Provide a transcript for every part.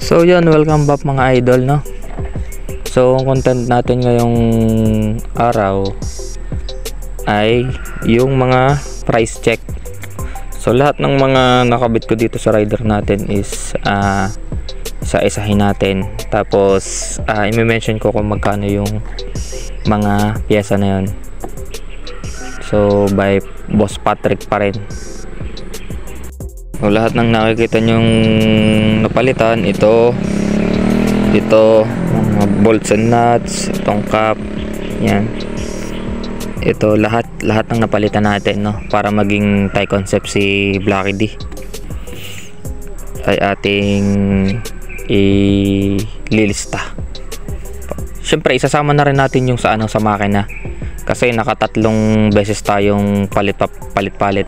So yun, welcome back mga idol, no? So ang content natin ngayong araw ay yung mga price check. So lahat ng mga nakabit ko dito sa rider natin is isa-isahin natin. Tapos i-mention ko kung magkano yung mga pyesa na yun. So by Boss Patrick pa rin. So, lahat ng nakikita nyong napalitan, ito mga bolts and nuts, itong cap, yan, ito lahat ng napalitan natin, no, para maging tie concept si Blacky D ay ating ililista. Syempre isasama na rin natin yung sa makina, kasi nakatatlong beses tayong palit-palit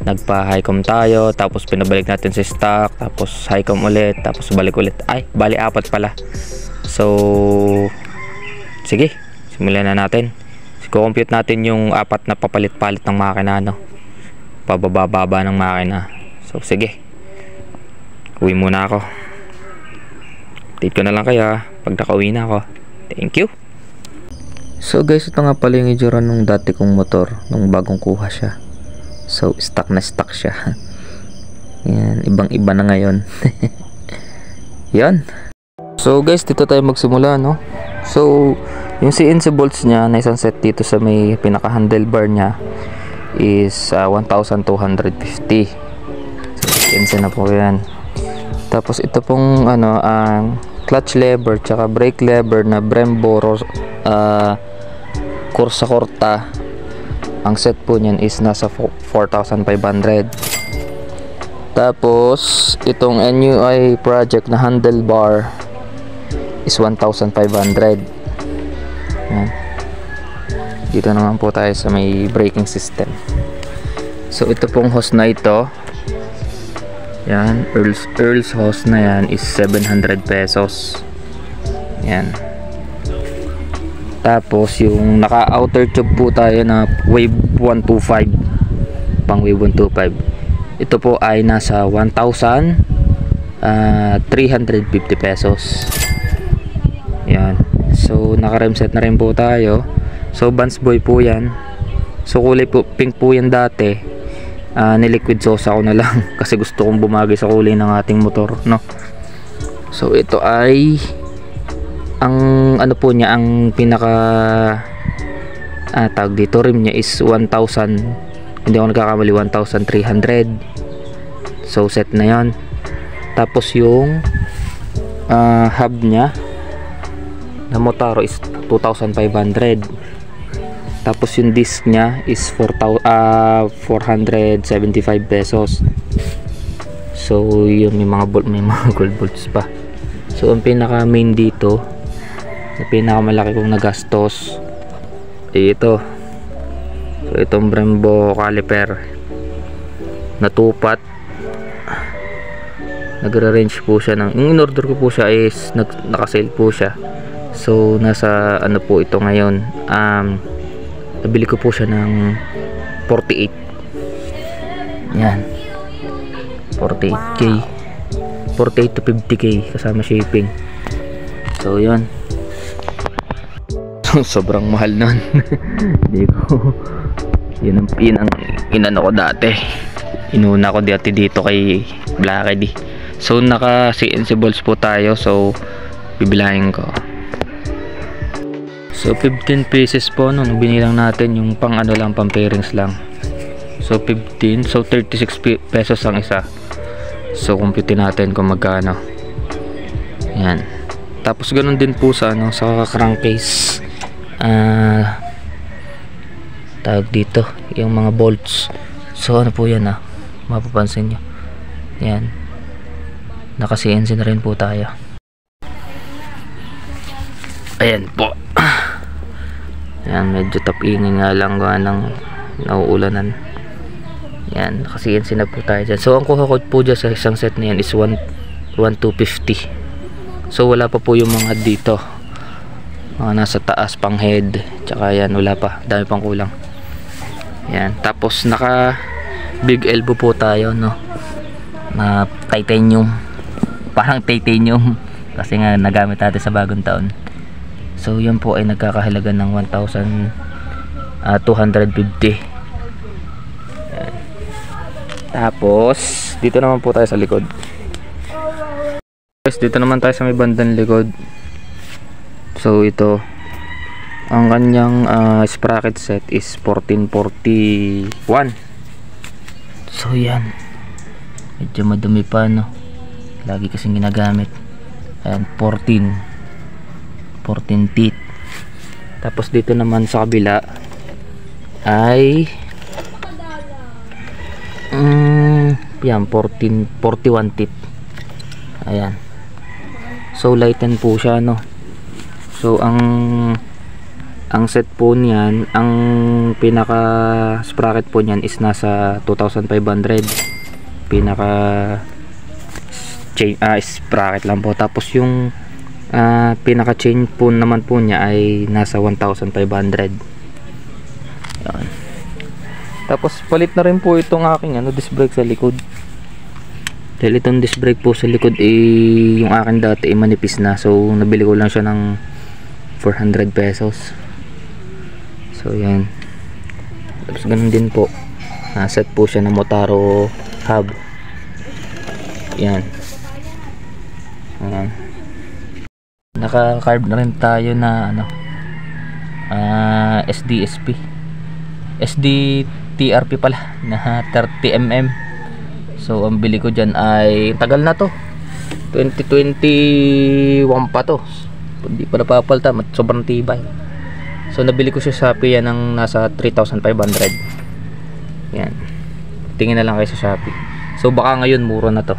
nagpa highcom tayo, tapos pinabalik natin si stock, tapos highcom ulit, tapos balik ulit. Ay, bali apat pala. So sige, simulan na natin. I-compute natin yung apat na papalit-palit ng makina, no, pababa-baba ng makina. So sige, uwi muna ako. Update ko na lang kaya pag nakauwi na ako. Thank you. So guys, ito nga pala yung itsura nung dati kong motor nung bagong kuha siya. So stock na stock siya. Yan, ibang-iba na ngayon. Yan. So guys, dito tayo magsimula, no. So yung CNC bolts niya na isang set dito sa may pinaka handlebar niya is 1,250. So CNC na po yan. Tapos ito pong ang clutch lever tsaka brake lever na Brembo Corsa Corta. Ang set po niyan is nasa 4,500. Tapos itong NUI project na handlebar is 1,500. Yan. Dito naman po tayo sa may braking system. So ito pong hose na ito, yan, Earl's hose na yan is 700 pesos. Yan. Tapos yung naka outer tube po tayo na wave 125, pang wave 125, ito po ay nasa 1,350 pesos. Yan. So naka rim set na rin po tayo. So Vans Boy po yan. So kulay po pink po yan dati. Niliquid sauce ako na lang kasi gusto kong bumagay sa kulay ng ating motor, no. So ito ay ang po niya, ang pinaka tawag dito, rim niya is 1,000, hindi ako nagkakamali, 1,300. So set na yon. Tapos yung hub niya na Motaro is 2,500. Tapos yung disc niya is 475 pesos. So yun, may mga gold bolts pa. So ang pinaka main dito na pinakamalaki kong nagastos ay ito. So itong Brembo caliper na tupat, nagre-range po siya ng, yung in-order ko po siya is naka-sale po siya. So nasa po ito ngayon, nabili ko po siya ng 48. Yan, 48k, 48 to 50k kasama shipping. So yun, sobrang mahal nun. Hindi ko, yun ang inano ko dati, inuna ko dito kay Blacky D. So naka CNC bolts po tayo, so bibilahin ko. So 15 pieces po, no, binilang natin yung pang lang, pang pairings lang. So 15, so 36 pesos ang isa. So compute natin kung magkano. Yan. Tapos ganun din po sa sa crankcase, tawag dito yung mga bolts. So po yan, mapapansin nyo, yan, naka CNC na rin po tayo. Ayan po. Yan, medyo tapingin nga lang gawa ng nauulanan. Yan, naka CNC na po tayo dyan. So ang kuha ko po dyan sa isang set na yan is 1,250. So wala pa po yung mga dito, mga nasa taas pang head, tsaka yan wala pa, dami pang kulang. Yan, tapos naka big elbow po tayo, no, na titanium. parang titanium kasi nga nagamit natin sa bagong taon. So yan po ay nagkakahalaga ng 1,250. Tapos dito naman po tayo sa likod. Guys, dito naman tayo sa may bandang likod. So ito, ang kanyang sprocket set is 1441. So yan, medyo madumi pa, no? Lagi kasing ginagamit. Ayan, 14 teeth. Tapos dito naman sa kabila ay yan, 41 teeth. Ayan. So lighten po siya, no? So ang set po niyan, ang pinaka sprocket po niyan is nasa 2,500. Pinaka chain sprocket lang po. Tapos yung pinaka chain po naman po niya ay nasa 1,500. Yan. Tapos palit na rin po itong aking disc brake sa likod. Dahil itong disc brake po sa likod yung akin dati ay manipis na. So nabili ko lang siya ng 400 pesos. So yan. Tapos ganun din po, set po siya ng Motaro hub. Yan. Naka-carb na rin tayo na SDSP, SDTRP pala na 30mm. So ang bili ko dyan ay tagal na to, 2021 pa to, hindi pa napapalta, sobrang tibay. So nabili ko siya sa Shopee yan ng nasa 3,500. Yan, tingin na lang kayo sa Shopee. So baka ngayon mura na to.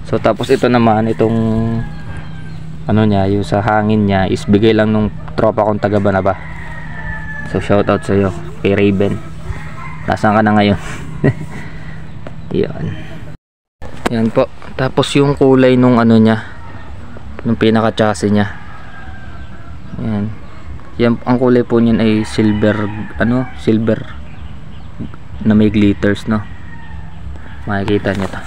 So tapos ito naman, itong niya, yung sa hangin niya is bigay lang nung tropa kong taga Banaba. So shout out sa iyo kay Raven. Nasaan ka na ngayon? Yan. Yan po. Tapos yung kulay nung niya, nung pinaka chassis niya. Yan. Yan, ang kulay po niyan ay silver, silver na may glitters, no? Makikita niyo to.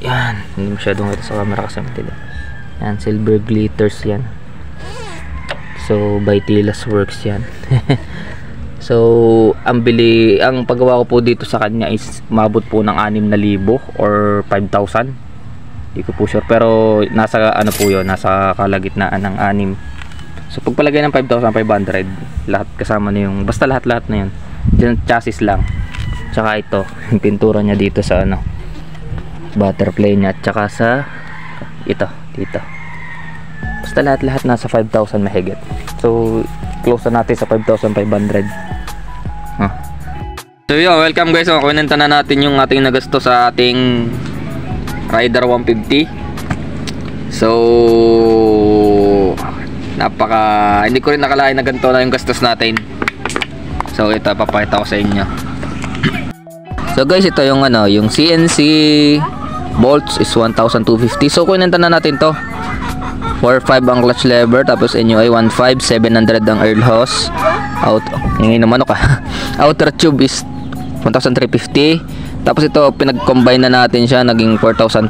Yan, hindi masyadong ito sa camera kasi matila. Yan, silver glitters yan. So by Tilas Works yan. So ang paggawa ko po dito sa kanya is mabot po ng 6,000 or 5,000. Hindi ko po sure, pero nasa po yun, nasa kalagitnaan ng 6. So pagpalagay ng 5,500, lahat kasama na yung, basta lahat na yun. Diyan chassis lang. Tsaka ito, yung pintura niya dito sa butterfly niya, at saka sa ito dito. Basta lahat nasa 5,000 mahigit. So close na natin sa 5,500. So yun, welcome guys. So kunenta na natin yung ating nagasto sa ating Rider 150. So hindi ko rin nakalain na ganito na yung gastos natin. So ito, papakita ko sa inyo. So guys, ito yung yung CNC bolts is 1,250. So kunenta na natin to. 4.5 ang clutch lever, tapos NUI 1.5, 700 ang air hose. Outer tube is 1,350. Tapos ito, pinag-combine na natin siya, naging 4,840.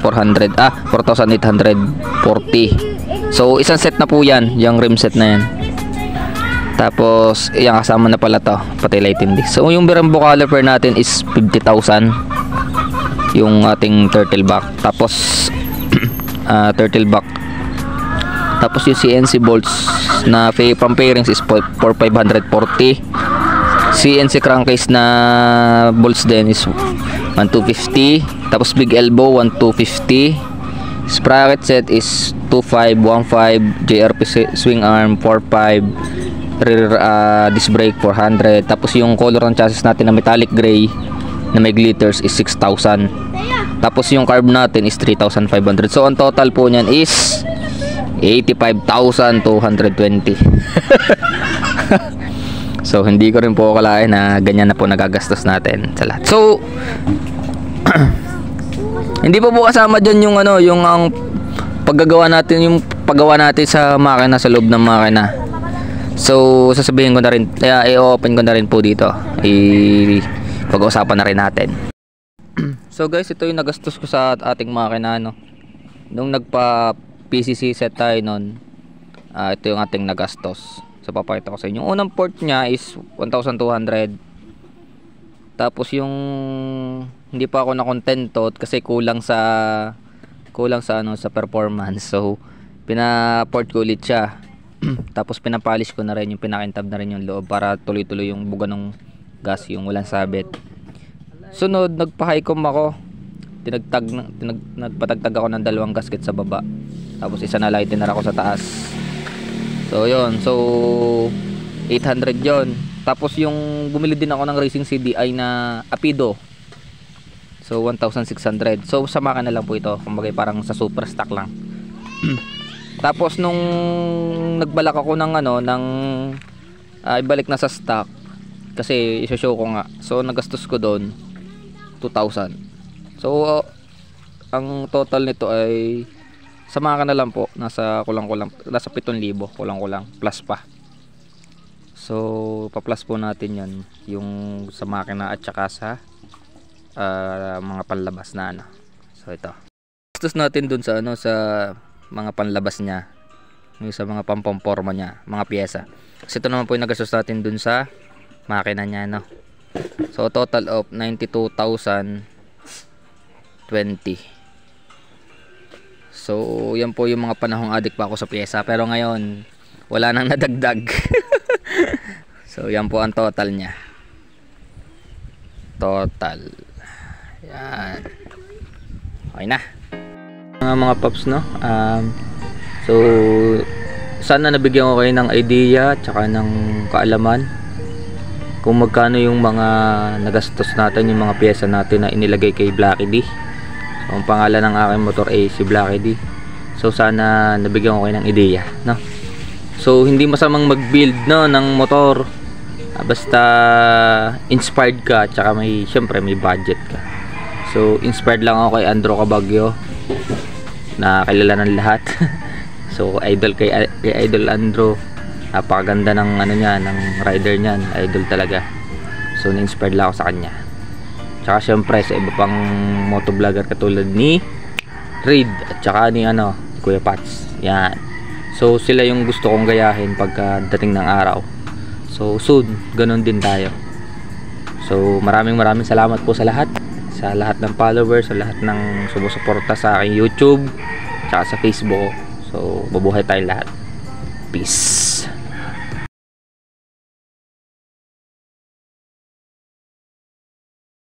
So isang set na po yan, yung rim set na yan. Tapos yung kasama na pala to, pati lighting disc. So yung Brembo caliper natin is 50,000, yung ating turtle back. Tapos turtle back. Tapos yung CNC bolts na from pairings is 4,540. CNC crankcase na bolts din is 1,250. Tapos big elbow 1,250. Sprocket set is 2,515. JRP swing arm 4,500. Rear disc brake 400. Tapos yung color ng chassis natin na metallic gray na may glitters is 6,000. Tapos yung carb natin is 3,500. So ang total po niyan is 85,220. So hindi ko rin po akalain na ganyan na po nagagastos natin sa lahat. So hindi pa po kasama dyan yung yung ang paggawa natin sa makina, sa loob ng makina. So sasabihin ko na rin, i-open ko na rin po dito, pag-uusapan na rin natin. So guys, ito yung nagastos ko sa ating makina, nung nagpa PCC set tayo nun, ito yung ating nagastos. So papakita ko sa inyo. Yung unang port niya is 1,200. Tapos yung hindi pa ako nakontento kasi kulang sa sa performance. So pina-port ko ulit siya. Tapos pinapolish ko na rin yung pinakintab na rin yung loob para tuloy-tuloy yung buga ng gas, yung walang sabit. Sunod, nagpa-highcom ako. Nagpatagtag ako ng 2 gasket sa baba. Tapos isa na lang itinara ko sa taas. So yun, so 800 yon. Tapos yung bumili din ako ng Racing CDI na Apido. So 1,600. So sa makina lang po ito, kumbaga parang sa super stock lang. Tapos nung nagbalak ako ng ibalik na sa stock kasi i-show ko nga. So nagastos ko doon 2,000. So ang total nito ay sa makina lang po nasa kulang-kulang nasa 7,000 kulang-kulang plus pa. So pa-plus po natin 'yan yung sa makina at saka sa mga panlabas na So ito. Gastos natin doon sa sa mga panlabas niya, yung sa mga pampamporma niya, mga piyesa. Kasi ito naman po yung nagastos natin dun sa makina niya, So total of 92,020. So yan po yung mga panahong adik pa ako sa piyesa, pero ngayon wala nang nadagdag. So yan po ang total niya. Total. Yan. Okay na. Mga paps, so sana nabigyan ko kayo ng idea tsaka ng kaalaman kung magkano yung mga nagastos natin, yung mga piyesa natin na inilagay kay Blacky D. So ang pangalan ng aking motor ay si Blacky D. So sana nabigyan ko kayo ng idea, So hindi masamang mag-build ng motor, basta inspired ka tsaka syempre may budget ka. So inspired lang ako kay Andrew Cabagyo, na kilala ng lahat. So idol kay Idol Andrew. Napakaganda ng niya, ng rider niyan, idol talaga. So na-inspired lang ako sa kanya. Tsaka syempre sa iba pang motovlogger katulad ni Reed at tsaka ni Kuya Pats. Yan. So sila yung gusto kong gayahin pagka dating ng araw. So soon, ganun din tayo. So maraming salamat po sa lahat ng followers, sa lahat ng sumusuporta sa aking YouTube tsaka sa Facebook. So mabuhay tayong lahat. Peace.